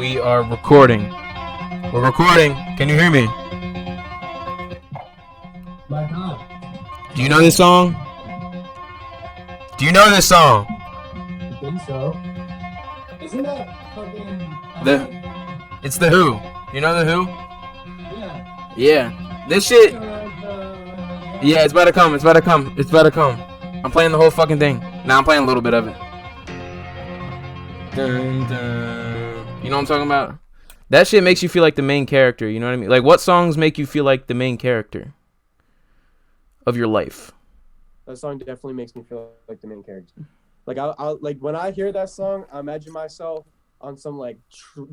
We are recording. We're recording. Can you hear me? My God. Do you know this song? Do you know this song? I think so. Isn't that fucking... It's The Who. You know The Who? Yeah. Yeah. This shit... Yeah, it's about to come. It's about to come. It's about to come. I'm playing the whole fucking thing. Now I'm playing a little bit of it. Dun, dun. You know what I'm talking about? That shit makes you feel like the main character. You know what I mean? Like, what songs make you feel like the main character of your life? That song definitely makes me feel like the main character. Like I like when I hear that song, I imagine myself on some like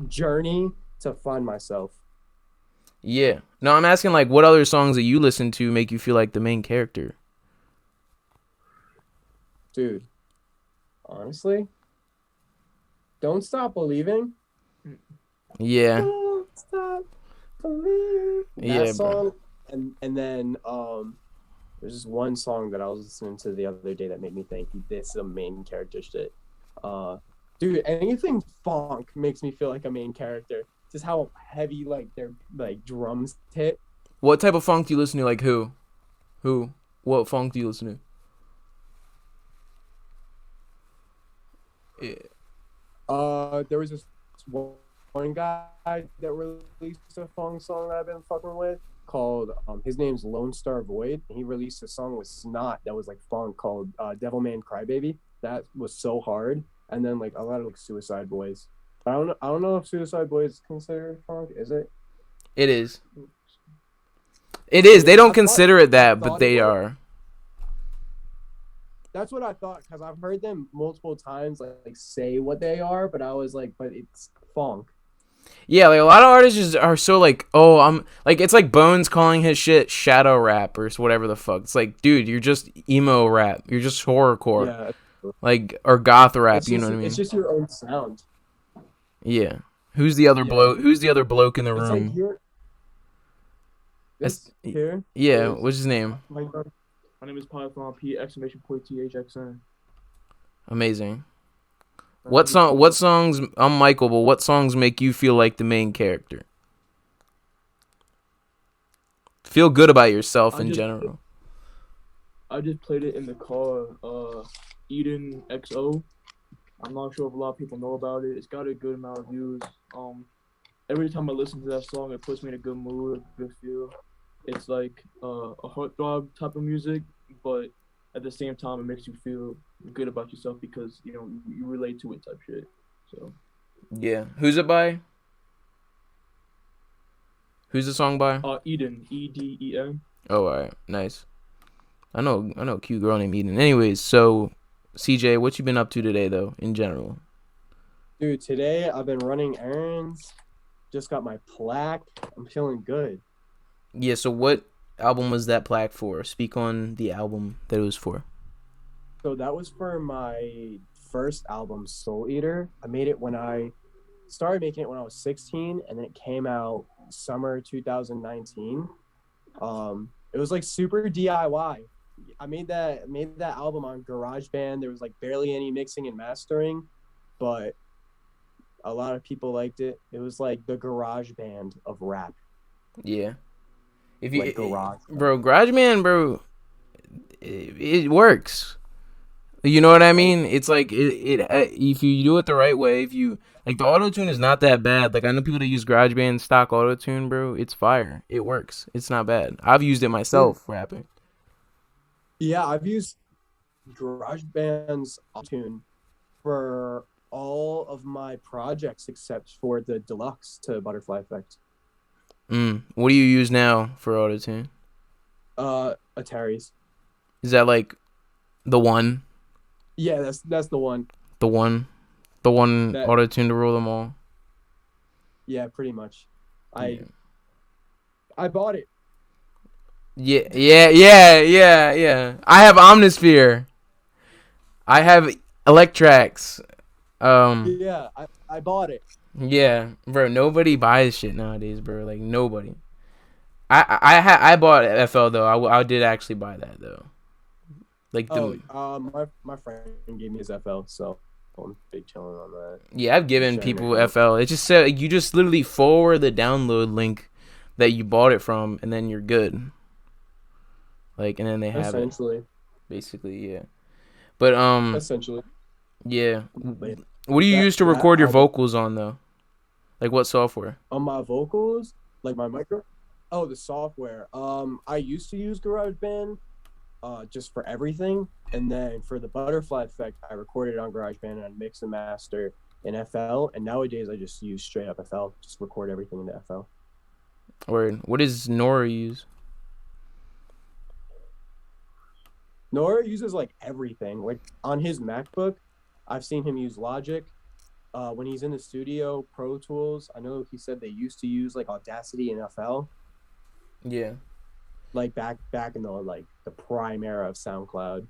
journey to find myself. Yeah. No, I'm asking like what other songs that you listen to make you feel like the main character? Dude, honestly, Don't Stop Believing. Yeah. Don't stop believing. Yeah, That song, bro. and then there's this one song that I was listening to the other day that made me think this is a main character shit. Dude, anything funk makes me feel like a main character. Just how heavy like their like drums hit. What type of funk do you listen to? Like who? Who? What funk do you listen to? Yeah. There was this one guy that released a funk song that I've been fucking with called his name's Lone Star Void. He released a song with Snot that was like funk called Devilman Crybaby. That was so hard. And then like a lot of like Suicide Boys. I don't know if Suicide Boys is considered funk, is it? It is. It is. They don't consider it that, but they are. That's what I thought, because I've heard them multiple times like say what they are, but I was like, but it's funk. Yeah, like a lot of artists just are so like, oh, I'm like, it's like Bones calling his shit shadow rap or whatever the fuck. It's like, dude, you're just emo rap. You're just horrorcore. Yeah. Like, or goth rap, It's you just, know what I mean? It's just your own sound. Yeah. Who's the other bloke? Who's the other bloke in the It's room? like you're... This here? Yeah, what's his name? My name is Python P exclamation point THXN. Amazing. What songs? I'm Michael, but what songs make you feel like the main character? Feel good about yourself in general. I just played it in the car. Eden XO. I'm not sure if a lot of people know about it. It's got a good amount of views. Every time I listen to that song, it puts me in a good mood, a good feel. It's like a heartthrob type of music, but at the same time, it makes you feel good about yourself because you know you relate to it type shit. So yeah, who's it by? Who's the song by? Eden, EDEN. Oh, alright, nice. I know a cute girl named Eden. Anyways, so CJ, what you been up to today though, in general? Dude, today I've been running errands. Just got my plaque. I'm feeling good. Yeah, so what album was that plaque for? Speak on the album that it was for. So that was for my first album, Soul Eater. I made it when I started making it when I was 16, and then it came out summer 2019. It was like super DIY. I made that album on GarageBand. There was like barely any mixing and mastering, but a lot of people liked it. It was like the GarageBand of rap. Yeah. If you, like GarageBand, bro, it works. You know what I mean? It's like it if you do it the right way, if you like the auto-tune is not that bad. Like I know people that use GarageBand stock auto-tune, bro. It's fire. It works. It's not bad. I've used it myself rapping. Yeah, I've used GarageBand's auto-tune for all of my projects except for the deluxe to Butterfly Effect. What do you use now for auto-tune? Atari's. Is that like the one? Yeah, that's the one. The one auto-tune to rule them all. Yeah, pretty much. I bought it. Yeah. I have Omnisphere. I have Electrax. Yeah, I bought it. Yeah, bro. Nobody buys shit nowadays, bro. Like nobody. I bought FL though. I did actually buy that though. Like my friend gave me his FL, so I'm big chilling on that. Yeah, I've given Share people my- FL. It just said you just literally forward the download link that you bought it from, and then you're good. Like, and then they have it. Essentially. Basically, yeah. But Essentially. yeah. But What do you that- use to that record your album- vocals on though? Like what software? On my vocals, like my micro. Oh, the software. I used to use GarageBand, just for everything, and then for the butterfly effect, I recorded on GarageBand and I mix and master in FL. And nowadays, I just use straight up FL. Just record everything into FL. Or what does Nora use? Nora uses like everything. Like on his MacBook, I've seen him use Logic. When he's in the studio, Pro Tools. I know he said they used to use like Audacity and FL. Yeah. Like back in the prime era of SoundCloud.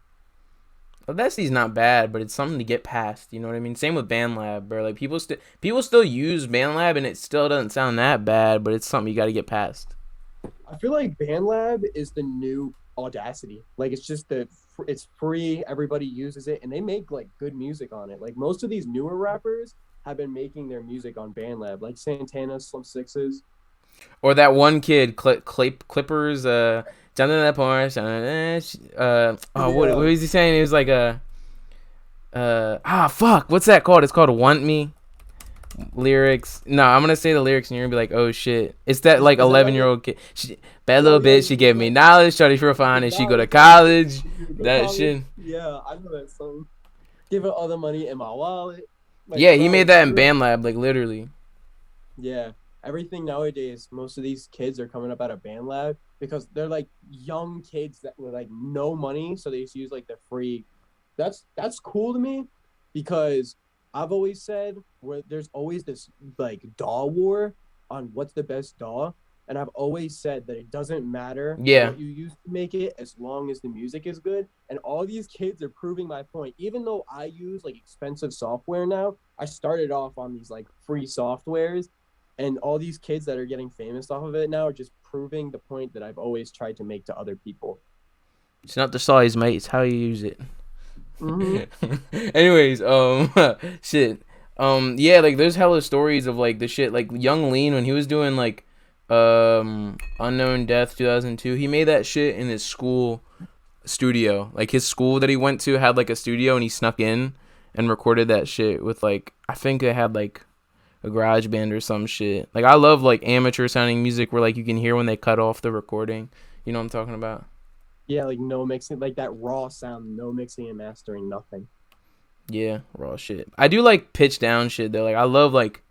Audacity's not bad, but it's something to get past. You know what I mean? Same with BandLab, bro. Like people still use BandLab, and it still doesn't sound that bad, but it's something you got to get past. I feel like BandLab is the new Audacity. Like it's just it's free, everybody uses it, and they make like good music on it. Like most of these newer rappers have been making their music on BandLab, like Santana, Slim Sixes. Or that one kid, Clippers, down in that Porsche. What was he saying? He was like fuck, what's that called? It's called "Want Me." Lyrics. No, I'm gonna say the lyrics and you're gonna be like, oh shit. It's that like 11-year-old kid. Bad little bitch. She gave me knowledge. Shorty real fine and she go to college. That shit. Yeah, I know that song. Give her all the money in my wallet. Like, Yeah, he bro, made that in BandLab, like literally. Yeah, everything nowadays, most of these kids are coming up out of BandLab because they're like young kids that with like no money, so they just use like the free. That's cool to me because I've always said where there's always this like DAW war on what's the best DAW, and I've always said that it doesn't matter what you use to make it as long as the music is good. And all these kids are proving my point. Even though I use like expensive software now, I started off on these like free softwares, and all these kids that are getting famous off of it now are just proving the point that I've always tried to make to other people. It's not the size, mate. It's how you use it. Mm-hmm. Anyways, shit. Yeah, like there's hella stories of like the shit, like Young Lean when he was doing like, Unknown Death 2002. He made that shit in his school studio. Like his school that he went to had like a studio, and he snuck in and recorded that shit with like I think it had like a garage band or some shit. Like I love like amateur sounding music where like you can hear when they cut off the recording. You know what I'm talking about? Yeah, like no mixing, like that raw sound, no mixing and mastering, nothing. Yeah, raw shit. I do like pitch down shit though. Like I love like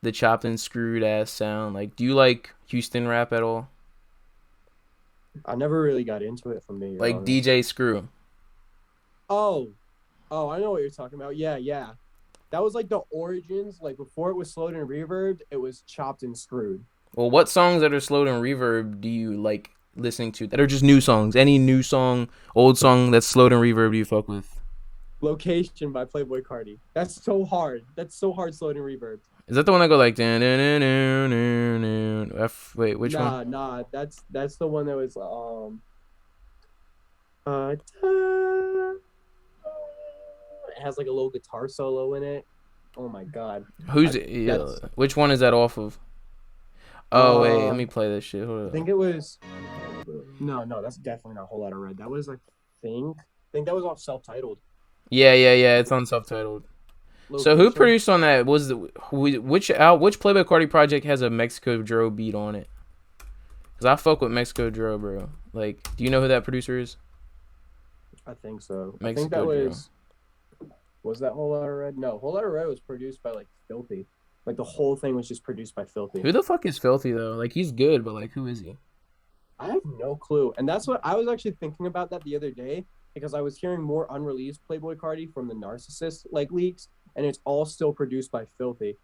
the chopped and screwed ass sound. Like, do you like Houston rap at all? I never really got into it from me. Like DJ Screw. Oh, I know what you're talking about. Yeah. That was like the origins. Like before it was slowed and reverbed, it was chopped and screwed. Well, what songs that are slowed and reverb do you like listening to that are just new songs? Any new song, old song that's slowed and reverb you fuck with? Location by Playboy Cardi. That's so hard. Slowed and reverb. Is that the one that go like wait, which one? Nah, that's the one that was it has like a little guitar solo in it. Oh my god. Which one is that off of? Oh wait, let me play this shit. Hold I up. think it was No, that's definitely not Whole Lotta Red. That was I think that was off Self-Titled. Yeah, it's on Self-Titled. So who produced on that? Which Playboy Cardi project has a Mexico Dro beat on it? Cause I fuck with Mexico Dro, bro. Like, do you know who that producer is? I think so. Mexico I think that Dro. Was that Whole Lotta Red? No, Whole Lotta Red was produced by like Filthy. Like the whole thing was just produced by Filthy. Who the fuck is Filthy though? Like he's good, but like who is he? I have no clue. And that's what I was actually thinking about that the other day because I was hearing more unreleased Playboy Cardi from the Narcissist like leaks, and it's all still produced by Filthy.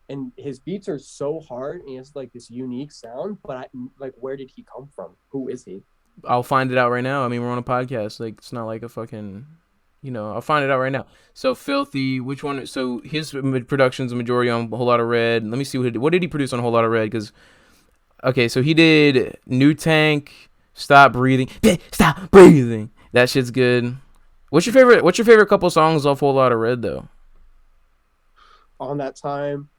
And his beats are so hard and he has like this unique sound, but where did he come from? Who is he? I'll find it out right now. I mean, we're on a podcast. Like it's not like a fucking, I'll find it out right now. So Filthy, which one? So his production's a majority on Whole Lotta Red. Let me see what did he produce on Whole Lotta Red? Because okay, so he did New Tank, Stop Breathing. That shit's good. What's your favorite couple songs off Whole Lotta Red though? On That Time,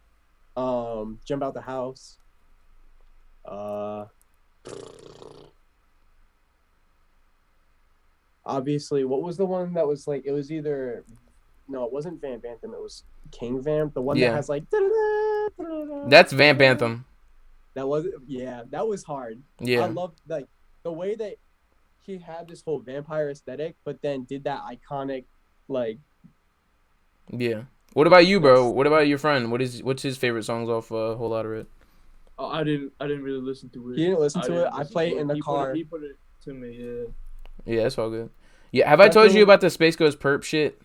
Jump Out the House. Obviously, what was the one that was like? It was either no, it wasn't Vamp Anthem. It was King Vamp, the one that Yeah. has like. That's Vamp Anthem. That was that was hard. Yeah. I love like the way that he had this whole vampire aesthetic, but then did that iconic like. Yeah. What about you, bro? What about your friend? What's his favorite songs off Whole Lotta Red? Oh, I didn't really listen to it. He didn't listen to it. didn't I listen play to it in the He car. put it to me. Yeah. Yeah, that's all good. Yeah, have I told you about the Space Ghost Perp shit?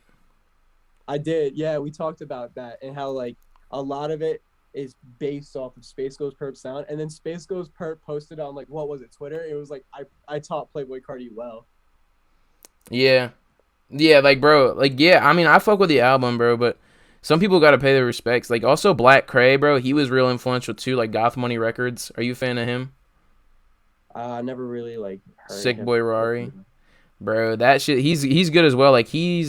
I did. Yeah, we talked about that and how like a lot of it is based off of Space Ghost Perp sound, and then Space Ghost Perp posted on like what was it, Twitter? It was like I taught Playboy Cardi well. Yeah. Yeah, like, bro, like, yeah, I mean, I fuck with the album, bro, but some people gotta pay their respects. Like, also Black Cray, bro, he was real influential too, like Goth Money Records. Are you a fan of him? I never really like heard Sick him. Boy Rari. Bro, that shit, he's good as well. Like, he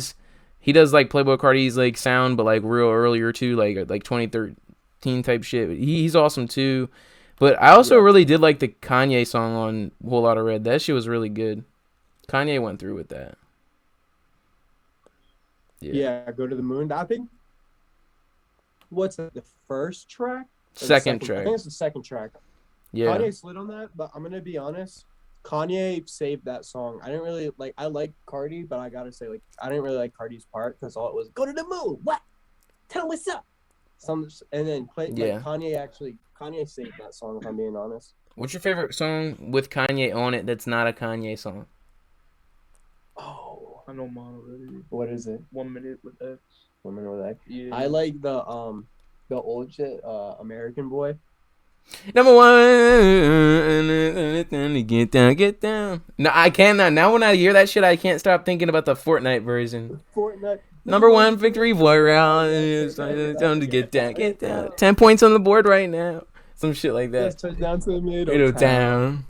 does, like, Playboy Cardi's, like, sound, but, like, real earlier too, like 2013 type shit. He's awesome too. But I also really did like the Kanye song on Whole Lotta Red. That shit was really good. Kanye went through with that. Yeah, Go to the Moon. I think what's that, the first track? Or Second I track. think it's the second track. Yeah. Kanye slid on that, but I'm gonna be honest. Kanye saved that song. I didn't really like. I like Cardi, but I gotta say, like, I didn't really like Cardi's part because all it was "Go to the moon." What? Tell him what's up. And then play. Yeah. Like, Kanye saved that song. If I'm being honest. What's your favorite song with Kanye on it that's not a Kanye song? Oh, I know mine already. what is it? 1 Minute with X. Women with that. Yeah. I like the old shit. American Boy. Number one, get down. No, I cannot. Now when I hear that shit, I can't stop thinking about the Fortnite version. Fortnite. Number one victory boy round. It's time to get down, get down. 10 points on the board right now. Some shit like Yes, that. touchdown to the Middle town.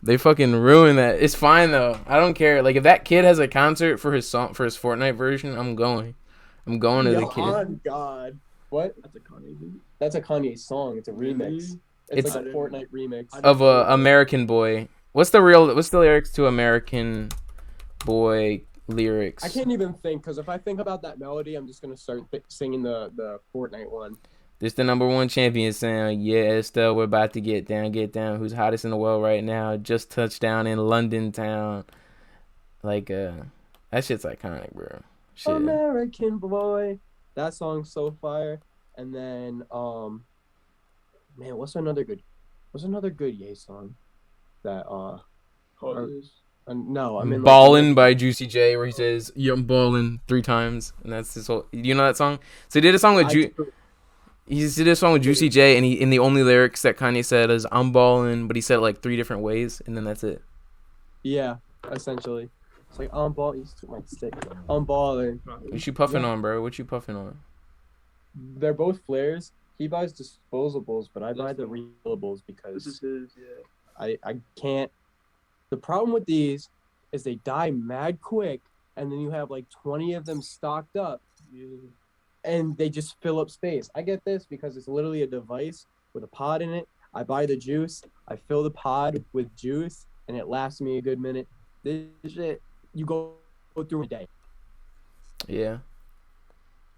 They fucking ruined that. It's fine though. I don't care. Like if that kid has a concert for his song for his Fortnite version, I'm going. I'm going to the kid. Oh God. What? That's a Kanye beat. That's a Kanye song. It's a remix. It's like a Fortnite remix. Of American Boy. What's the lyrics to American Boy lyrics? I can't even think because if I think about that melody, I'm just gonna start singing the Fortnite one. This the number one champion sound. Yeah, Estelle, we're about to get down, get down. Who's hottest in the world right now? Just touched down in London town. Like that shit's iconic, bro. Shit. American Boy. That song's so fire. And then man, what's another good Ye song? That no, I mean Ballin' by Juicy J, where he says I'm ballin' 3 times, and that's his whole. You know that song? So he did a song with Juicy J, and the only lyrics that Kanye said is I'm ballin', but he said it like 3 different ways, and then that's it. Yeah, essentially. It's like I'm ballin'. You took my stick. I'm ballin'. What you puffing on, bro? What you puffing on? They're both flares. He buys disposables, but I buy the refillables because This is his. Yeah. I can't. The problem with these is they die mad quick, and then you have like 20 of them stocked up, Yeah. and they just fill up space. I get this because it's literally a device with a pod in it. I buy the juice, I fill the pod with juice, and it lasts me a good minute. This shit, you go through a day. Yeah.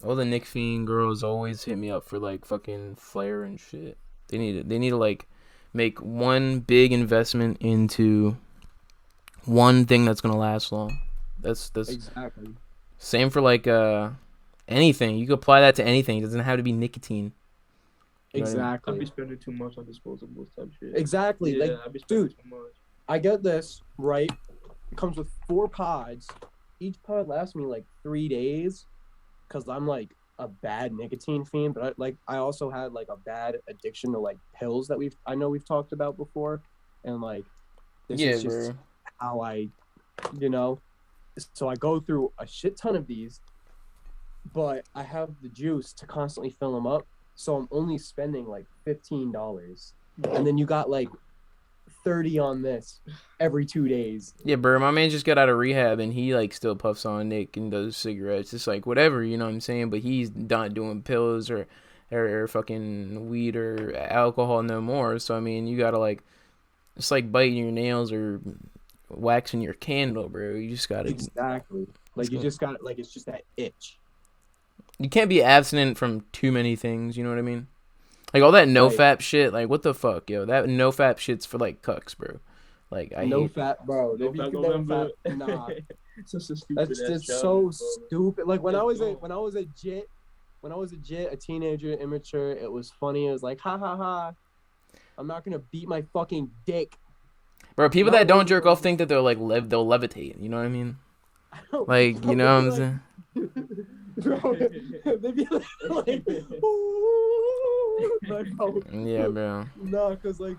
All the Nick Fiend girls always hit me up for like fucking flair and shit. They need to like make one big investment into one thing that's gonna last long. That's Exactly. same for like anything. You can apply that to anything. It doesn't have to be nicotine. You know what I mean? Exactly. I'd be spending too much on disposables type shit. Exactly. Yeah, Like, I'd be spending dude, too much. I get this, right? It comes with 4 pods. Each pod lasts me like 3 days because I'm like a bad nicotine fiend, but I also had like a bad addiction to like pills that we've talked about before. And like this is just how I, so I go through a shit ton of these, but I have the juice to constantly fill them up. So I'm only spending like $15. And then you got like 30 on this every 2 days. Yeah, bro, my man just got out of rehab and he like still puffs on Nick and does cigarettes. It's like whatever, you know what I'm saying? But he's not doing pills or fucking weed or alcohol no more. So I mean, you gotta like, it's like biting your nails or waxing your candle, bro. You just gotta Exactly. Like you just got like it's just that itch. You can't be abstinent from too many things. You know what I mean? Like all that no fap shit. Like what the fuck, yo? That no fap shit's for like cucks, bro. Like I no hate. fat, bro. No If you fat could November. never fat, nah. Such a stupid That's ass just challenge, so bro. stupid. Like when I was It's a jit, a teenager, immature, it was funny. It was like, ha ha ha. I'm not gonna beat my fucking dick. Bro, people No, that don't no, jerk no. off think that they'll levitate. You know what I mean? I don't- Like you know what I'm saying? Bro, they be like, ooh, like, bro, Yeah, bro. no, cause like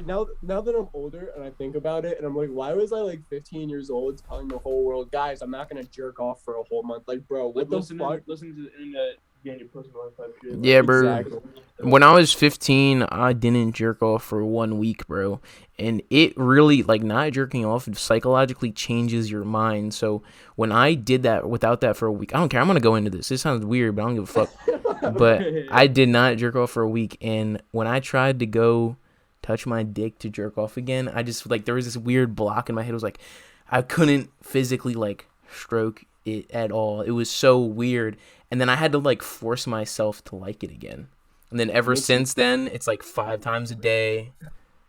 now that I'm older and I think about it and I'm like, why was I like 15 years old telling the whole world, guys, I'm not gonna jerk off for a whole month? Like, bro, what Like the listening fuck? to the internet, getting your personal life type shit. Yeah, bro. Exactly. When I was 15, I didn't jerk off for 1 week, bro. And it really, like, not jerking off psychologically changes your mind. So when I did that without that for a week, I don't care. I'm going to go into this. This sounds weird, but I don't give a fuck. But I did not jerk off for a week. And when I tried to go touch my dick to jerk off again, I just, like, there was this weird block in my head. It was like, I couldn't physically, like, stroke it at all. It was so weird. And then I had to, like, force myself to like it again. And then ever since then, it's like 5 times a day,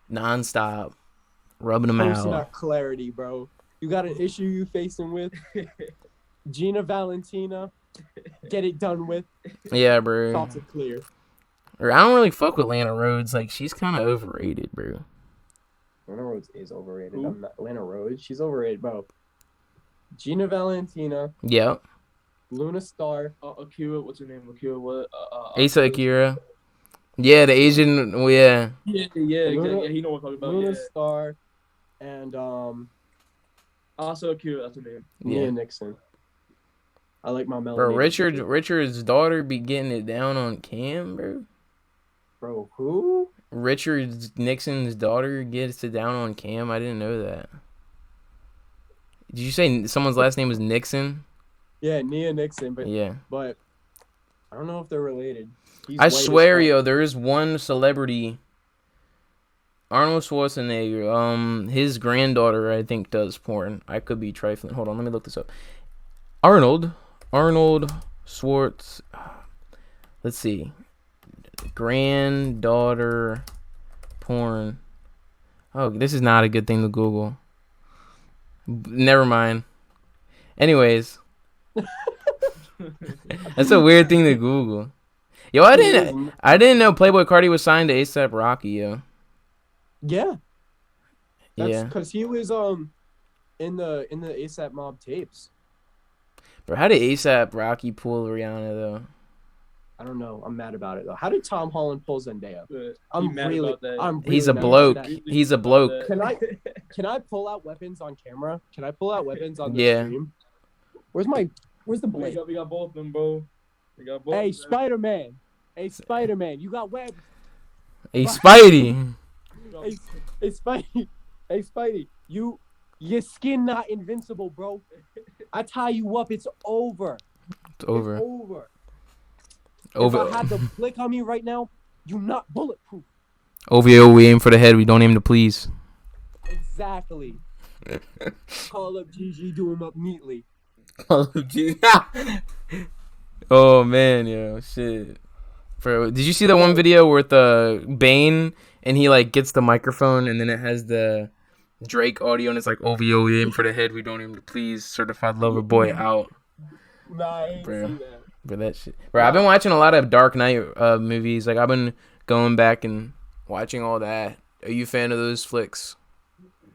nonstop, rubbing them Posting out. that clarity, bro. You got an issue you facing with? Gina Valentina, get it done with. Yeah, bro. Thoughts are clear. Or I don't really fuck with Lana Rhodes. Like, she's kind of overrated, bro. Lana Rhodes is overrated. Who? I'm not Lana Rhodes. She's overrated, bro. Gina Valentina, Yep. Luna Star. Akira, what's her name? Akira, what? Asa Akira. Yeah, the Asian. Well, yeah. Yeah, Luna- yeah, he know what I'm talking about. Luna Yeah. Star, and Asa Akira, that's her name. Nia Yeah. Nixon. I like my melody. Bro, Richard's daughter be getting it down on cam, bro. Bro, who? Richard Nixon's daughter gets it down on cam. I didn't know that. Did you say someone's last name was Nixon? Yeah, Nia Nixon, Yeah. but I don't know if they're related. He's I white as swear, fuck. yo, there is one celebrity, Arnold Schwarzenegger. His granddaughter, I think, does porn. I could be trifling. Hold on, let me look this up. Arnold Schwartz. Let's see. Granddaughter porn. Oh, this is not a good thing to Google. Never mind. Anyways, that's a weird thing to Google. Yo, I didn't know Playboy Cardi was signed to ASAP Rocky, yo. Yeah, that's Yeah. because he was in the ASAP Mob tapes. Bro, how did ASAP Rocky pull Rihanna though? I don't know. I'm mad about it though. How did Tom Holland pull Zendaya? But I'm he mad really, about that. I'm really He's a mad bloke. about that. He's a bloke. Can I pull out weapons on camera? Can I pull out weapons on the Yeah. stream? Where's the we blade? got both of them, bro. We got both. Hey, of them. Spider-Man. Hey, Spider-Man. You got webs. Hey, Spidey. Hey, Spidey. Hey, Spidey. Your skin not invincible, bro. I tie you up. It's over. It's over. It's over. If Over. I had the flick on me right now, you not bulletproof. OVO, we aim for the head. We don't aim to please. Exactly. Call up GG, do him up neatly. Oh man, yo, shit. Bro, did you see that one video with Bane and he like gets the microphone and then it has the Drake audio and it's like OVO, we aim for the head. We don't aim to please. Certified lover boy out. Nah, I ain't Bro. see that. For that shit. Bro, I've been watching a lot of Dark Knight movies. Like, I've been going back and watching all that. Are you a fan of those flicks?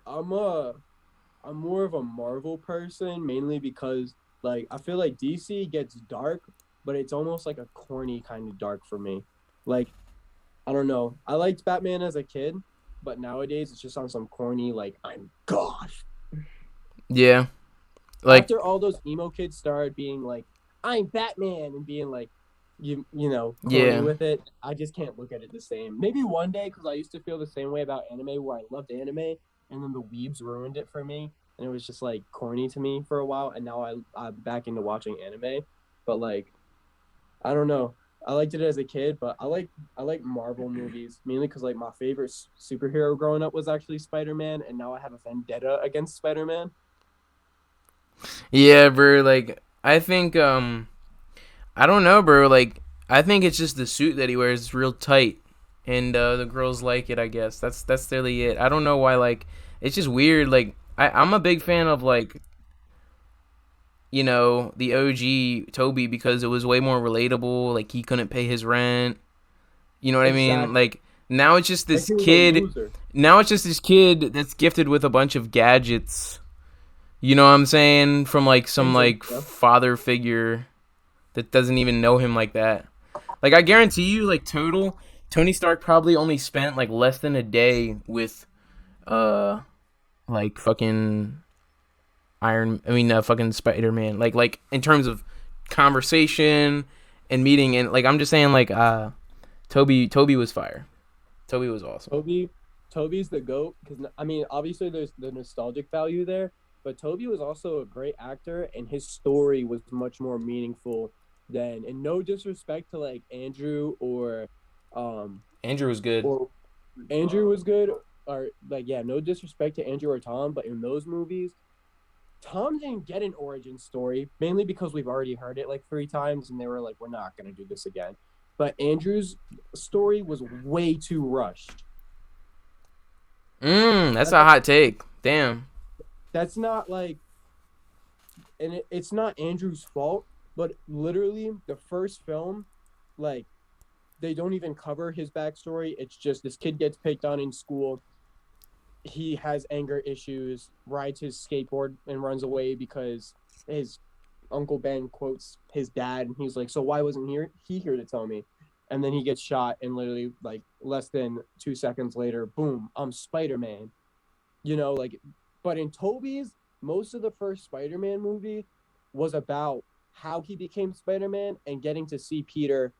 I'm more of a Marvel person, mainly because like I feel like DC gets dark, but it's almost like a corny kind of dark for me. Like, I don't know. I liked Batman as a kid, but nowadays it's just on some corny like I'm God. Yeah. Like, After all those emo kids started being like, I'm Batman, and being like, corny Yeah. with it. I just can't look at it the same. Maybe one day, because I used to feel the same way about anime, where I loved anime, and then the weebs ruined it for me, and it was just like corny to me for a while. And now I'm back into watching anime, but like I don't know. I liked it as a kid, but I like Marvel movies mainly because like my favorite superhero growing up was actually Spider-Man, and now I have a vendetta against Spider-Man. Yeah, bro. Like, I think I don't know, bro. Like, I think it's just the suit that he wears is real tight, and the girls like it. I guess that's really it. I don't know why. Like, it's just weird. Like, I'm a big fan of like the OG Toby because it was way more relatable. Like, he couldn't pay his rent. You know what I mean? Exactly. Like, now it's just Like this he was a kid. loser. Now it's just this kid that's gifted with a bunch of gadgets. You know what I'm saying? From like some Things like like that. father figure that doesn't even know him like that. Like, I guarantee you, like, total, Tony Stark probably only spent like less than a day with uh like fucking fucking Spider-Man. Like in terms of conversation and meeting, and like I'm just saying, like, Toby was fire. Toby was awesome. Toby's the GOAT because I mean obviously there's the nostalgic value there, but Toby was also a great actor and his story was much more meaningful than, and no disrespect to like Andrew um Andrew was good. or Andrew was good, or like yeah, no disrespect to Andrew or Tom, but in those movies Tom didn't get an origin story, mainly because we've already heard it like 3 times and they were like, we're not going to do this again. But Andrew's story was way too rushed. That's a hot take. Damn. That's not like, and it's not Andrew's fault, but literally the first film, like, they don't even cover his backstory. It's just this kid gets picked on in school. He has anger issues, rides his skateboard and runs away because his Uncle Ben quotes his dad, and he's like, so why wasn't he here to tell me? And then he gets shot, and literally like less than 2 seconds later, boom, I'm Spider-Man. Like, but in Toby's, most of the first Spider-Man movie was about how he became Spider-Man and getting to see Peter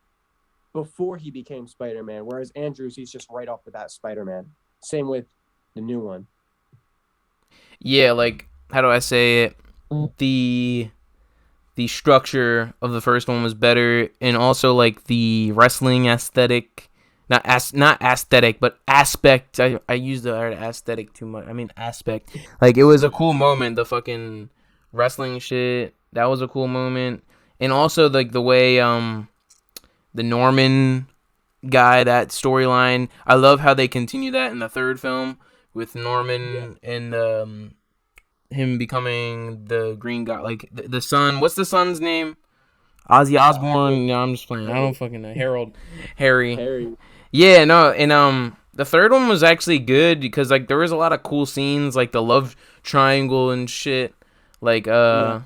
before he became Spider-Man, whereas Andrews, he's just right off the bat Spider-Man. Same with the new one. Yeah, like, how do I say it? The structure of the first one was better, and also like the wrestling aesthetic, not aesthetic, but aspect. I use the word aesthetic too much. I mean aspect. Like, it was a cool moment. The fucking wrestling shit, that was a cool moment, and also like the way the Norman guy, that storyline. I love how they continue that in the third film with Norman and him becoming the green guy, like the son. What's the son's name? Ozzy Osbourne. No, I'm just playing. I don't fucking know. Harry. Harry. Yeah, no, and the third one was actually good because like there was a lot of cool scenes, like the love triangle and shit. Like the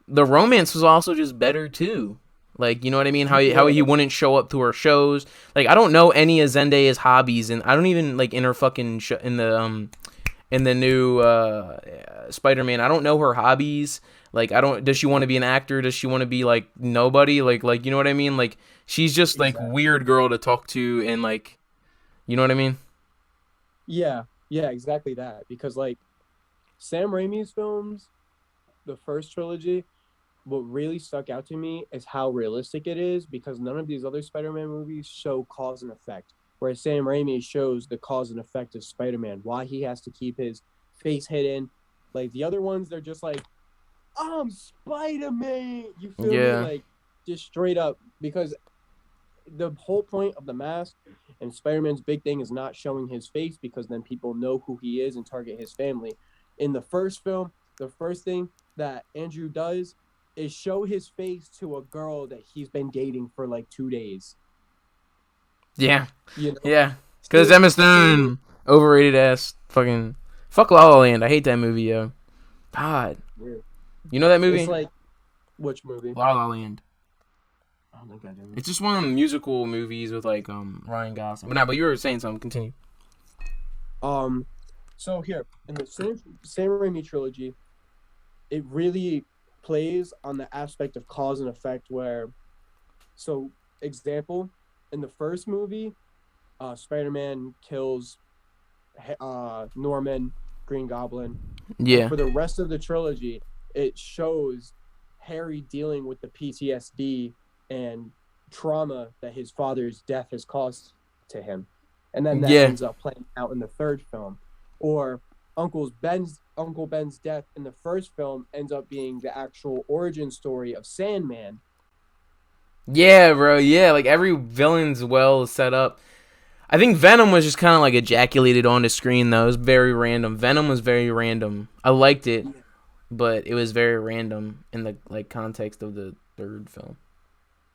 romance was also just better too. Like, you know what I mean? How he wouldn't show up to her shows. Like, I don't know any of Zendaya's hobbies, and I don't even like in her fucking in the new Spider-Man. I don't know her hobbies. Like, I don't. Does she want to be an actor? Does she want to be like nobody? Like you know what I mean? Like, she's just like weird girl to talk to, and like, you know what I mean? Yeah, exactly that. Because like Sam Raimi's films, the first trilogy, what really stuck out to me is how realistic it is, because none of these other Spider-Man movies show cause and effect. Whereas Sam Raimi shows the cause and effect of Spider-Man, why he has to keep his face hidden. Like the other ones, they're just like, I'm Spider-Man. You feel me? Like, just straight up. Because the whole point of the mask and Spider-Man's big thing is not showing his face, because then people know who he is and target his family. In the first film, the first thing that Andrew does is show his face to a girl that he's been dating for like 2 days. Yeah. You know? Yeah. Because Emma Stone, overrated ass, fucking, fuck La La Land. I hate that movie, yo. God. Weird. You know that movie? It's like, which movie? La La Land. I don't think I do. It's just one of the musical movies with like Ryan Gosling. But you were saying something. Continue. So here in the Sam Raimi trilogy, it really plays on the aspect of cause and effect, where So, example, in the first movie, Spider-Man kills Norman, Green Goblin, and Yeah. for the rest of the trilogy, it shows Harry dealing with the PTSD and trauma that his father's death has caused to him, and then that Yeah. ends up playing out in the third film. Or Uncle Ben's death in the first film ends up being the actual origin story of Sandman. Yeah, bro. Yeah, like every villain's well set up. I think Venom was just kind of like ejaculated on the screen though. It was very random. Venom was very random. I liked it, but it was very random in the like context of the third film.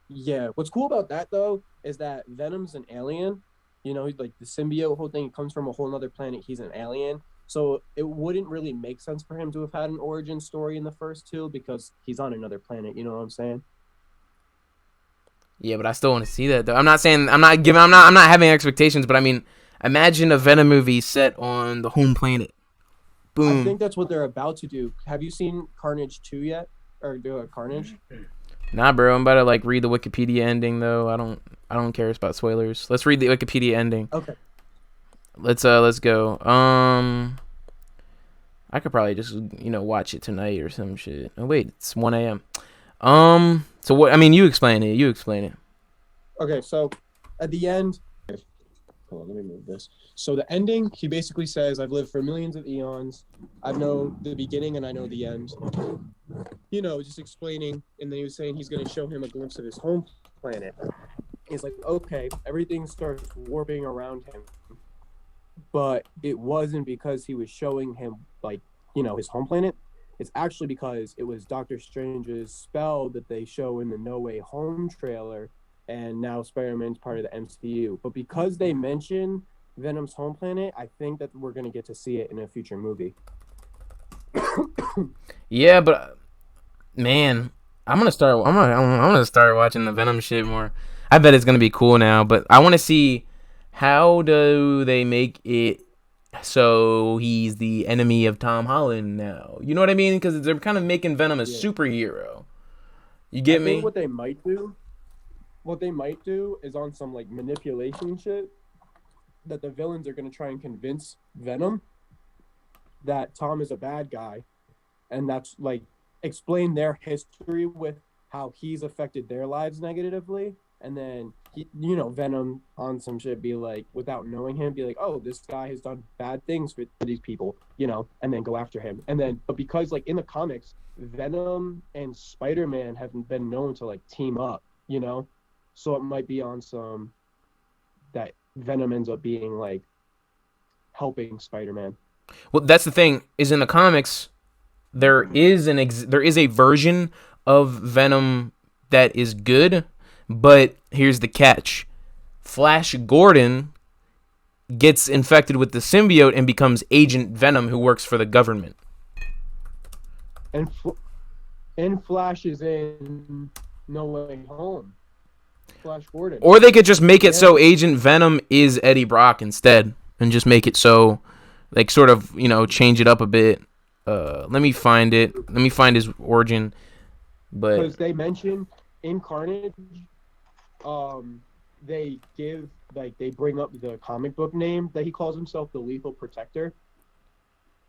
Yeah, what's cool about that though is that Venom's an alien. You know, like the symbiote whole thing comes from a whole other planet. He's an alien. So it wouldn't really make sense for him to have had an origin story in the first two because he's on another planet. You know what I'm saying? Yeah, but I still want to see that though. I'm not saying I'm not having expectations, but I mean, imagine a Venom movie set on the home planet. Boom. I think that's what they're about to do. Have you seen Carnage 2 yet? Or Carnage? Nah, bro. I'm about to like read the Wikipedia ending though. I don't care about spoilers. Let's read the Wikipedia ending. Okay. Let's go. I could probably just watch it tonight or some shit. Oh wait, it's 1 a.m. So what? I mean, you explain it. You explain it. Okay, so at the end, hold on, let me move this. So the ending, he basically says, "I've lived for millions of eons. I know the beginning and I know the end." You know, just explaining, and then he was saying he's going to show him a glimpse of his home planet. He's like, okay, everything starts warping around him, but it wasn't because he was showing him like his home planet. It's actually because it was Doctor Strange's spell that they show in the No Way Home trailer, and now Spider-Man's part of the MCU. But because they mention Venom's home planet, I think that we're gonna get to see it in a future movie. Yeah, but man, I'm gonna start watching the Venom shit more. I bet it's gonna be cool now, but I want to see how do they make it so he's the enemy of Tom Holland now. You know what I mean? Because they're kind of making Venom a superhero. You get I me? think what they might do is on some like manipulation shit that the villains are gonna try and convince Venom that Tom is a bad guy, and that's like explain their history with how he's affected their lives negatively, and then Venom on some shit be like, without knowing him, be like, oh, this guy has done bad things for these people, and then go after him. And then, but because like in the comics, Venom and Spider-Man haven't been known to like team up, so it might be on some that Venom ends up being like helping Spider-Man. Well, that's the thing. Is in the comics, there is a version of Venom that is good, but here's the catch: Flash Gordon gets infected with the symbiote and becomes Agent Venom, who works for the government. And Flash is in No Way Home. Flash Gordon. Or they could just make it so Agent Venom is Eddie Brock instead, and just make it so, like, sort of, change it up a bit. Let me find it. Let me find his origin. But because they mention in Carnage, they bring up the comic book name that he calls himself, the Lethal Protector.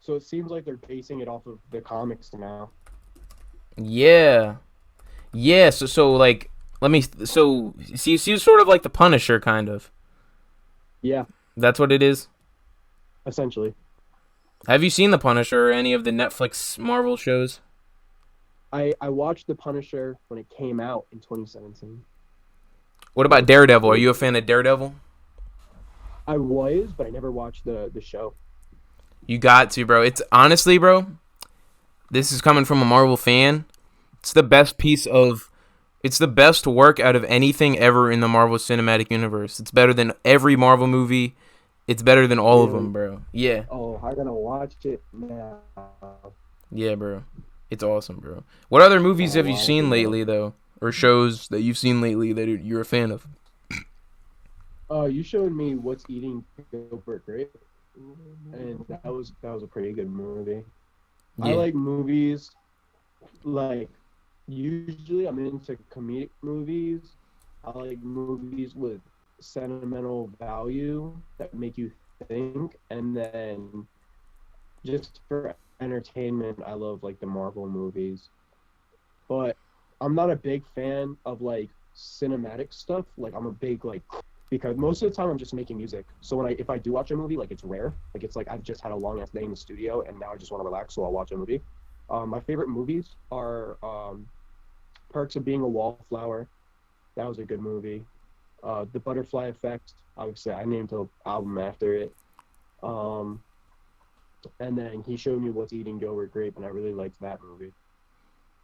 So it seems like they're basing it off of the comics now. yeah. So like, he's sort of like the Punisher, kind of. Yeah, That's what it is. essentially. Have you seen the Punisher or any of the Netflix Marvel shows? I watched The Punisher when it came out in 2017. What about Daredevil? Are you a fan of Daredevil? I was, but I never watched the show. You got to, bro. It's honestly, bro, this is coming from a Marvel fan. It's the best work out of anything ever in the Marvel Cinematic Universe. It's better than every Marvel movie. It's better than all of them, bro. Yeah. Oh, I'm gonna watch it now. Yeah, bro. It's awesome, bro. What other movies have you seen lately, though? Or shows that you've seen lately that you're a fan of? You showed me What's Eating Gilbert Grape, and that was a pretty good movie. Yeah. I like movies, like, usually I'm into comedic movies, I like movies with sentimental value that make you think, and then just for entertainment, I love like the Marvel movies. But I'm not a big fan of like cinematic stuff. Like I'm a big like because most of the time I'm just making music. So if I do watch a movie, like it's rare. Like it's like I've just had a long ass day in the studio and now I just want to relax, so I'll watch a movie. My favorite movies are Perks of Being a Wallflower. That was a good movie. The Butterfly Effect. Obviously, I named the album after it. Um, and then He Showed Me What's Eating Gilbert Grape, and I really liked that movie.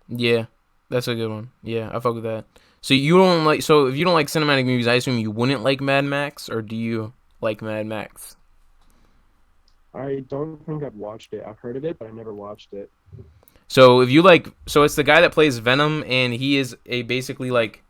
Yeah, that's a good one. Yeah, I fuck with that. So you don't like so if you don't like cinematic movies, I assume you wouldn't like Mad Max, or do you like Mad Max? I don't think I've watched it. I've heard of it, but I never watched it. So if you like, so it's the guy that plays Venom, and he is a basically like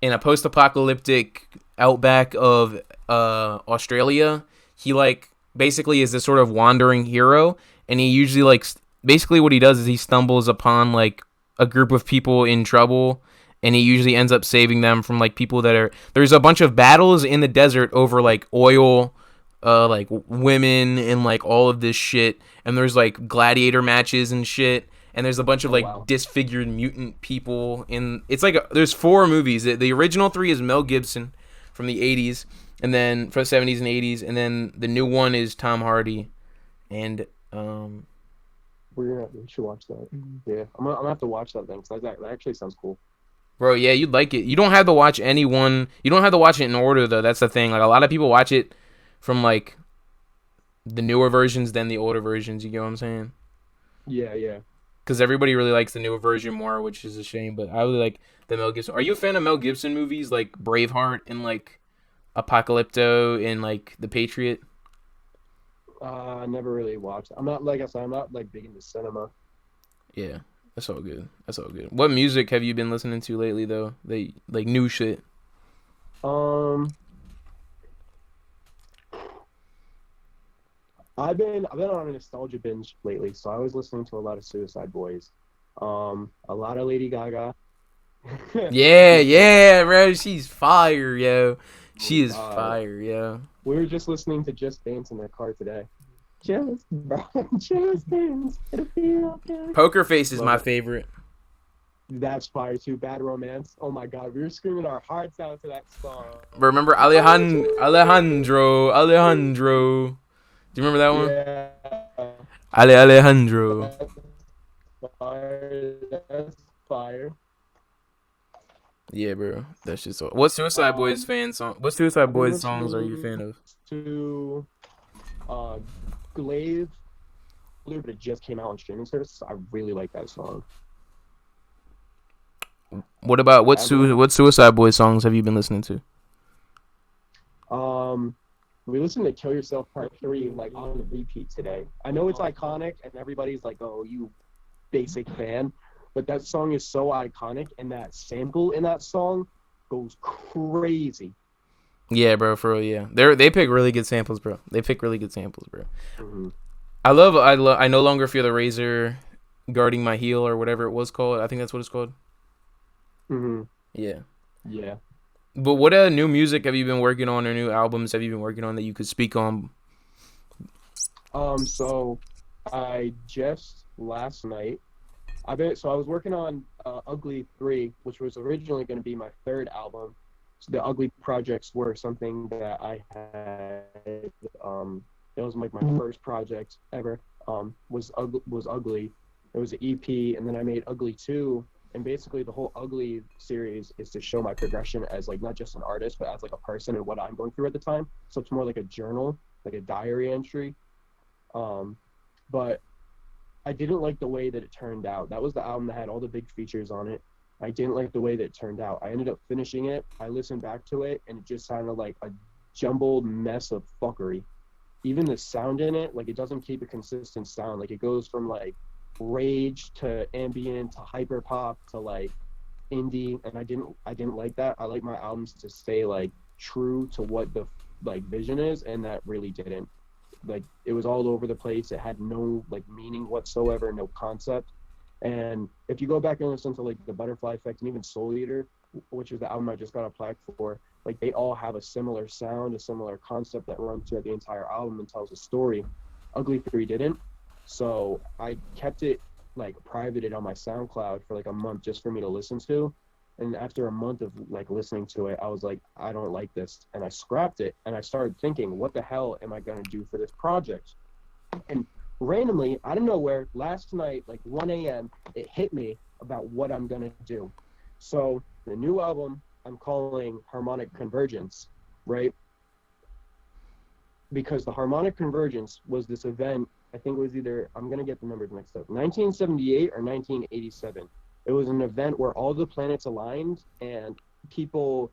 in a post-apocalyptic outback of Australia. He like basically is this sort of wandering hero, and he usually like basically what he does is he stumbles upon like a group of people in trouble, and he usually ends up saving them from like people that are there's a bunch of battles in the desert over like oil, like women and like all of this shit, and there's like gladiator matches and shit, and there's a bunch of Oh like wow. disfigured mutant people in it's like there's four movies. The original three is Mel Gibson from the 80s, and then from the 70s and 80s, and then the new one is Tom Hardy, and We should watch that. Yeah, I'm gonna have to watch that then because that actually sounds cool. bro, yeah, you'd like it. You don't have to watch anyone. You don't have to watch it in order though. That's the thing. Like a lot of people watch it from like the newer versions than the older versions. You get what I'm saying? Yeah, yeah. Because everybody really likes the newer version more, which is a shame. But I really like the Mel Gibson. Are you a fan of Mel Gibson movies like Braveheart and like Apocalypto and like The Patriot? I never really watched. I'm not like I said. I'm not like big into cinema. Yeah, that's all good. That's all good. What music have you been listening to lately though? They like new shit. Um, I've been on a nostalgia binge lately, so I was listening to a lot of Suicide Boys, a lot of Lady Gaga. Yeah, yeah, bro. She's fire, yo. She is Uh, fire, yo. we were just listening to Just Dance in the car today. Just dance. It'll be okay. Poker Face is Love my it. favorite. That's fire too. Bad Romance. Oh my God, we were screaming our hearts out to that song. Remember Alejandro? Do you remember that one? Yeah, Alejandro. that's fire. That's fire. Yeah, bro. That's just all. What Suicide Boys fan song? What Suicide I've been Boys songs are you a fan listening of? to uh, Glaive, but it just came out on streaming service. I really like that song. What about I've what Suicide Boys songs have you been listening to? We listened to Kill Yourself Part 3 like on repeat today. I know it's iconic and everybody's like, oh, you basic fan, but that song is so iconic and that sample in that song goes crazy. Yeah, bro, for real, yeah. They pick really good samples, bro. They pick really good samples, bro. Mm-hmm. I no longer feel the razor guarding my heel or whatever it was called. I think that's what it's called. Mm-hmm. Yeah. Yeah. But what new music have you been working on, or new albums have you been working on that you could speak on? So I just last night I was working on Ugly 3, which was originally going to be my third album. So the Ugly projects were something that I had. It was like my first project ever. Was Ugly. It was an EP, and then I made Ugly 2. And basically, the whole Ugly series is to show my progression as like not just an artist, but as like a person and what I'm going through at the time. So it's more like a journal, like a diary entry. But I didn't like the way that it turned out. That was the album that had all the big features on it. I didn't like the way that it turned out. I ended up finishing it. I listened back to it, and it just sounded like a jumbled mess of fuckery. Even the sound in it, like it doesn't keep a consistent sound. Like it goes from like rage to ambient to hyper pop to like indie, and I didn't like that. I like my albums to stay like true to what the like vision is, and that really didn't. Like it was all over the place. It had no like meaning whatsoever, no concept. And if you go back and listen to like the Butterfly Effect and even Soul Eater, which is the album I just got a plaque for, like they all have a similar sound, a similar concept that runs throughout the entire album and tells a story. Ugly 3 didn't. So I kept it like privated on my SoundCloud for like a month just for me to listen to. And after a month of like listening to it, I was like, I don't like this. And I scrapped it. And I started thinking, what the hell am I going to do for this project? And randomly, out of nowhere, last night, like 1 a.m., it hit me about what I'm going to do. So the new album I'm calling Harmonic Convergence, right? Because the Harmonic Convergence was this event, I think it was either, I'm going to get the numbers mixed up, 1978 or 1987. It was an event where all the planets aligned and people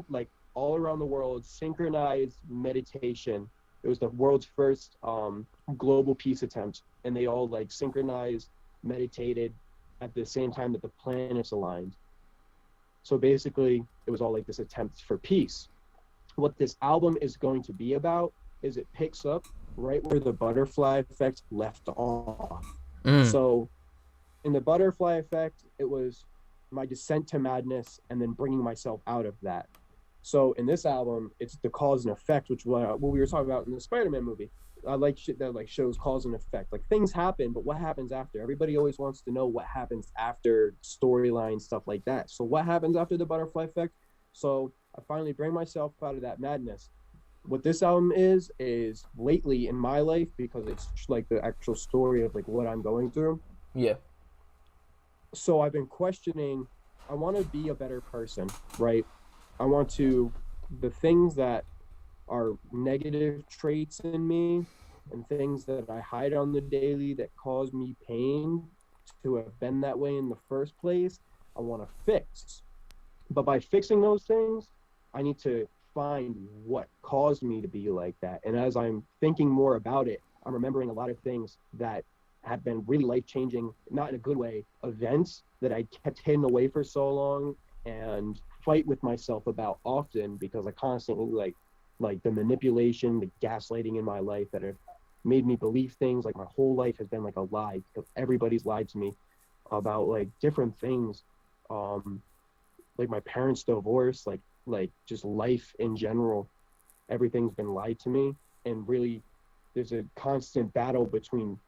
like all around the world, synchronized meditation. It was the world's first global peace attempt, and they all like synchronized, meditated at the same time that the planets aligned. So basically, it was all like this attempt for peace. What this album is going to be about is it picks up right where the butterfly effect left off. So in the butterfly effect, it was my descent to madness and then bringing myself out of that. So in this album, it's the cause and effect, which what we were talking about in the Spider-Man movie. I like shit that like shows cause and effect. Like things happen, but what happens after? Everybody always wants to know what happens after storyline, stuff like that. So what happens after the butterfly effect? So I finally bring myself out of that madness. What this album is lately in my life, because it's like the actual story of like what I'm going through. Yeah. So I've been questioning, I want to be a better person, right? I want to, the things that are negative traits in me and things that I hide on the daily that cause me pain to have been that way in the first place, I want to fix. But by fixing those things, I need to find what caused me to be like that. And as I'm thinking more about it, I'm remembering a lot of things that have been really life-changing, not in a good way, events that I kept hidden away for so long and fight with myself about often because I constantly like the manipulation, the gaslighting in my life that have made me believe things. Like my whole life has been like a lie because everybody's lied to me about like different things. Like my parents' divorce, like just life in general, everything's been lied to me. And really there's a constant battle between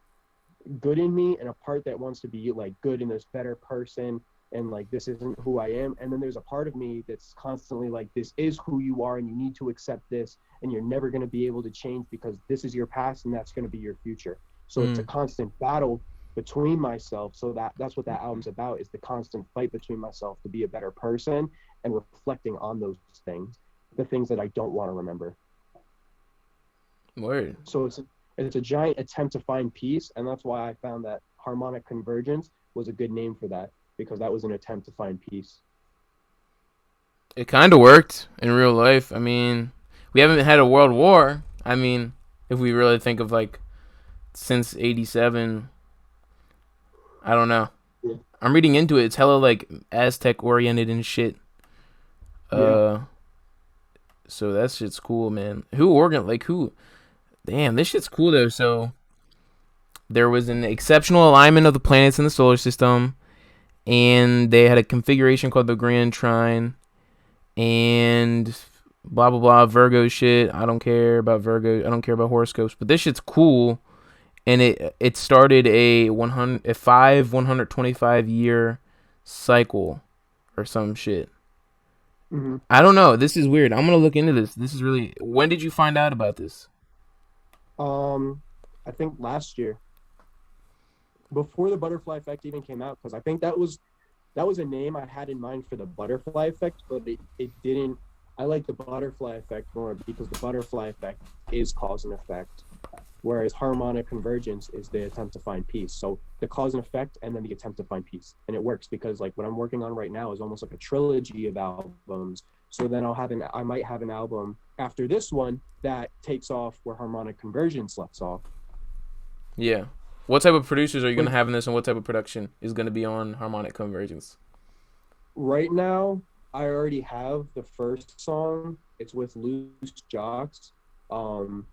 good in me and a part that wants to be like good and this better person and like this isn't who I am, and then there's a part of me that's constantly like this is who you are and you need to accept this and you're never going to be able to change because this is your past and that's going to be your future. So it's a constant battle between myself. So that's what that album's about, is the constant fight between myself to be a better person and reflecting on those things, the things that I don't want to remember. Word. So it's a giant attempt to find peace, and that's why I found that Harmonic Convergence was a good name for that, because that was an attempt to find peace. It kind of worked in real life. I mean, we haven't had a world war. I mean, if we really think of like since 87, I don't know. Yeah. I'm reading into it. It's hella like Aztec oriented and shit. Yeah. So that shit's cool, man. Who? Damn, this shit's cool though. So there was an exceptional alignment of the planets in the solar system, and they had a configuration called the Grand Trine, and blah blah blah Virgo shit. I don't care about Virgo. I don't care about horoscopes, but this shit's cool. And it started a 125 year cycle or some shit. Mm-hmm. I don't know. This is weird. I'm gonna look into this. This is really. When did you find out about this? I think last year, before the butterfly effect even came out, because I think that was a name I had in mind for the butterfly effect, but it didn't. I like the butterfly effect more because the butterfly effect is cause and effect, whereas harmonic convergence is the attempt to find peace. So the cause and effect and then the attempt to find peace. And it works because like what I'm working on right now is almost like a trilogy of albums. So then I might have an album after this one that takes off where harmonic convergence left off. Yeah. What type of producers are you going to have in this, and what type of production is going to be on harmonic convergence? Right now, I already have the first song. It's with Loose Jocks. I'll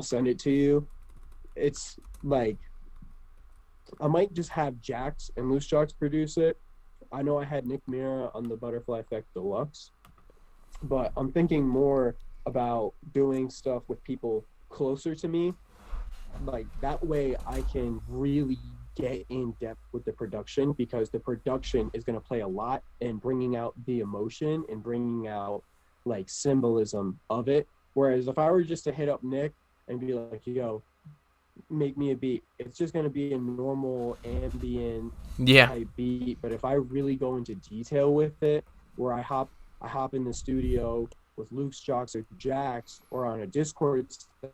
send it to you. It's like, I might just have Jax and Loose Jocks produce it. I know I had Nick Mira on the Butterfly Effect Deluxe, but I'm thinking more about doing stuff with people closer to me. Like that way I can really get in depth with the production, because the production is going to play a lot in bringing out the emotion and bringing out like symbolism of it. Whereas if I were just to hit up Nick and be like, yo, make me a beat, it's just going to be a normal ambient type beat. But if I really go into detail with it, where I hop in the studio with Luke's, Jocks, or Jax, or on a Discord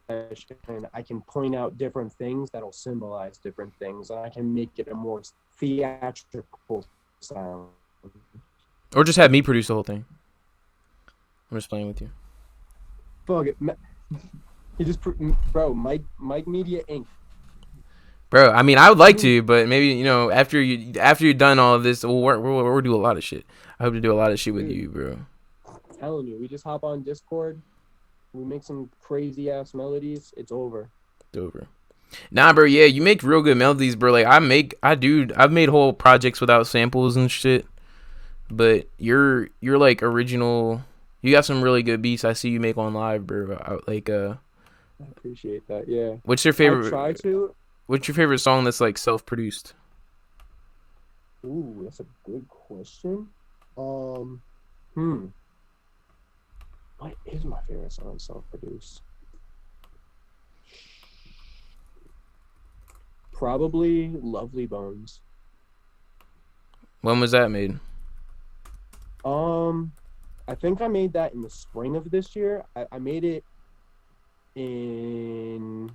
session, I can point out different things that'll symbolize different things, and I can make it a more theatrical sound. Or just have me produce the whole thing. I'm just playing with you. Fuck it. He just, bro, Mike Media Inc. Bro, I mean, I would like to, but maybe, you know, after you've done all of this, we'll do a lot of shit. I hope to do a lot of shit with you, bro. Telling you, we just hop on Discord, we make some crazy ass melodies, it's over. It's over. Nah, bro, yeah, you make real good melodies, bro. Like, I've made whole projects without samples and shit. But you're like original. You got some really good beats I see you make on live, bro. I appreciate that, yeah. What's your favorite? I try to. What's your favorite song that's like self-produced? Ooh, that's a good question. What is my favorite song self-produced? Probably Lovely Bones. When was that made? I think I made that in the spring of this year. I made it in,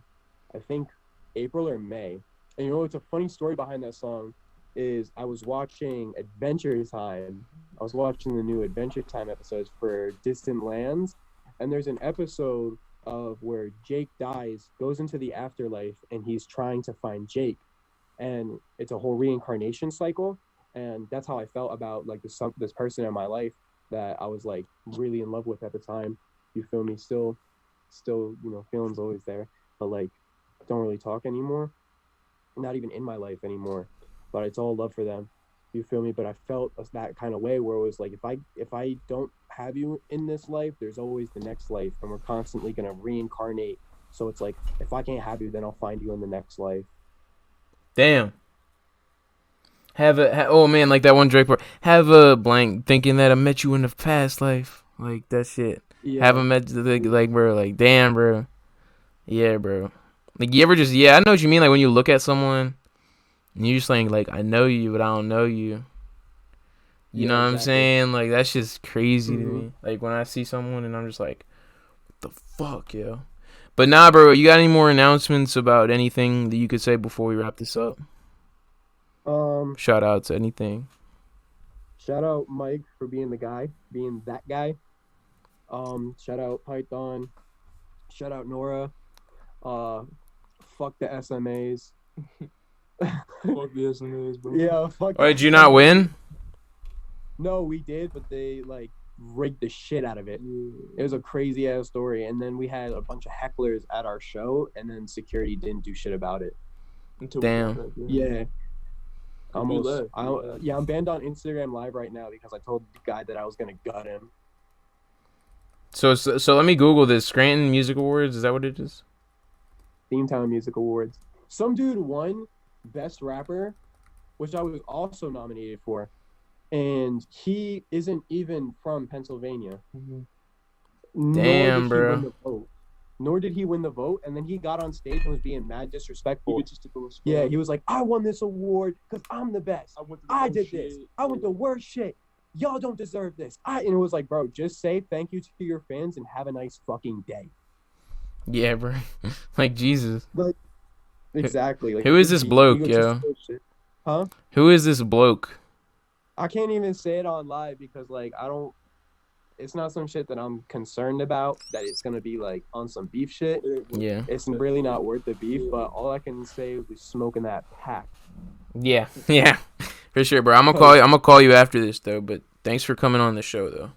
I think, April or May. And you know, it's a funny story behind that song is I was watching Adventure Time. I was watching the new Adventure Time episodes for Distant Lands. And there's an episode of where Jake dies, goes into the afterlife, and he's trying to find Jake. And it's a whole reincarnation cycle. And that's how I felt about like this person in my life that I was like really in love with at the time. You feel me? Still, you know, feelings always there, but like don't really talk anymore. Not even in my life anymore. But it's all love for them. You feel me? But I felt that kind of way where it was like, if I don't have you in this life, there's always the next life, and we're constantly gonna reincarnate. So it's like, if I can't have you, then I'll find you in the next life. Damn. Oh man, like that one Drake part. Have a blank thinking that I met you in the past life, like that shit. Yeah. Have a met like bro, like damn, bro. Yeah, bro. Like you ever just I know what you mean. Like when you look at someone, and you're just like I know you, but I don't know you. You know what I'm saying? Like that's just crazy to me. Like when I see someone and I'm just like, what the fuck, yo. But nah, bro. You got any more announcements about anything that you could say before we wrap this up? Shout out to anything. Shout out Mike for being that guy. Shout out Python. Shout out Nora. Fuck the SMAs. Fuck the SMAs, bro. Yeah, fuck. Oh, did you not win? No, we did, but they like rigged the shit out of it. It was a crazy ass story, and then we had a bunch of hecklers at our show, and then security didn't do shit about it. Damn. Yeah. I'm banned on Instagram Live right now because I told the guy that I was gonna gut him. So let me Google this. Scranton Music Awards. Is that what it is? Steamtown Music Awards. Some dude won Best Rapper, which I was also nominated for, and he isn't even from Pennsylvania. Damn, bro. Nor did he win the vote, and then he got on stage and was being mad disrespectful. Yeah, he was like, I won this award because I'm the best. I did this. I went the worst shit. Y'all don't deserve this. And it was like, bro, just say thank you to your fans and have a nice fucking day. Yeah, bro. Like, Jesus. Like, exactly. Like, who is this bloke, yo? Huh? Who is this bloke? I can't even say it on live because, like, it's not some shit that I'm concerned about, that it's going to be, like, on some beef shit. Yeah. It's really not worth the beef, but all I can say is smoking that pack. Yeah. Yeah. For sure, bro. I'm gonna call you after this, though, but thanks for coming on the show, though.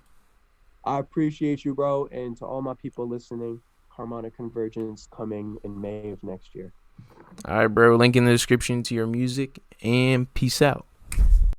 I appreciate you, bro, and to all my people listening, Harmonic Convergence coming in May of next year. All right, bro. Link in the description to your music, and peace out.